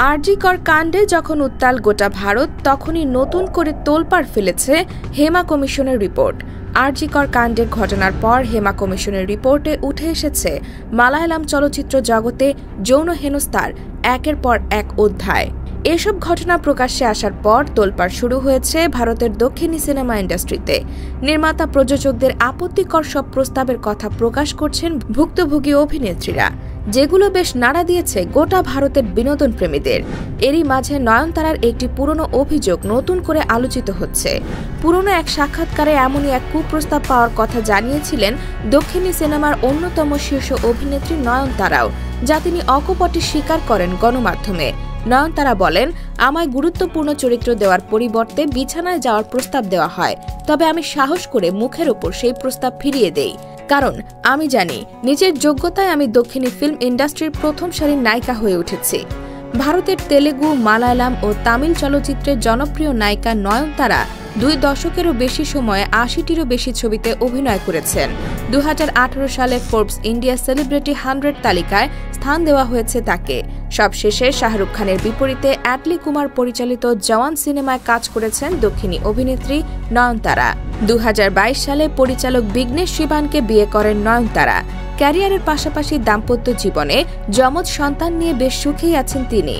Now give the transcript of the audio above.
আরজি কর কাণ্ডে যখন উত্তাল গোটা ভারত, তখনই নতুন করে তোলপাড় ফেলেছে হেমা কমিশনের রিপোর্ট। আরজি কর কাণ্ডের ঘটনার পর হেমা কমিশনের রিপোর্টে উঠে এসেছে মালায়ালাম চলচ্চিত্র জগতে যৌন হেনস্থার একের পর এক অধ্যায়। এসব ঘটনা প্রকাশ্যে আসার পর তোলপাড় শুরু হয়েছে ভারতের দক্ষিণী সিনেমা ইন্ডাস্ট্রিতে। নির্মাতা প্রযোজকদের আপত্তিকর সব প্রস্তাবের কথা প্রকাশ করছেন ভুক্তভোগী অভিনেত্রীরা, যেগুলো বেশ নাড়া দিয়েছে গোটা ভারতের বিনোদন প্রেমীদের। এরই মাঝে নয়নতারার একটি পুরনো অভিযোগ নতুন করে আলোচিত হচ্ছে। পুরনো এক সাক্ষাৎকারে এমনই এক কুপ্রস্তাব পাওয়ার কথা জানিয়েছিলেন দক্ষিণী সিনেমার অন্যতম শীর্ষ অভিনেত্রী নয়নতারাও, যা তিনি অকপটে স্বীকার করেন গণমাধ্যমে। নয়নতারা বলেন, আমায় গুরুত্বপূর্ণ চরিত্র দেওয়ার পরিবর্তে বিছানায় যাওয়ার প্রস্তাব দেওয়া হয়, তবে আমি সাহস করে মুখের ওপর সেই প্রস্তাব ফিরিয়ে দেই, কারণ আমি জানি নিজের যোগ্যতায় আমি দক্ষিণী ফিল্ম ইন্ডাস্ট্রির প্রথম সারির নায়িকা হয়ে উঠেছি। ভারতের তেলেগু, মালায়ালাম ও তামিল চলচ্চিত্রের জনপ্রিয় নায়িকা নয়নতারা 2 দশকেরও বেশি সময়ে 80টিরও বেশি ছবিতে অভিনয় করেছেন। 2018 সালে ফোর্বস ইন্ডিয়া সেলিব্রিটি 100 তালিকায় স্থান দেওয়া হয়েছে তাকে। সবশেষে শাহরুখ খানের বিপরীতে অ্যাটলি কুমার পরিচালিত জওয়ান সিনেমায় কাজ করেছেন দক্ষিণী অভিনেত্রী নয়নতারা। 2022 সালে পরিচালক বিঘ্নেশ শিবানকে বিয়ে করেন নয়নতারা। ক্যারিয়ারের পাশাপাশি দাম্পত্য জীবনে যমজ সন্তান নিয়ে বেশ সুখেই আছেন তিনি।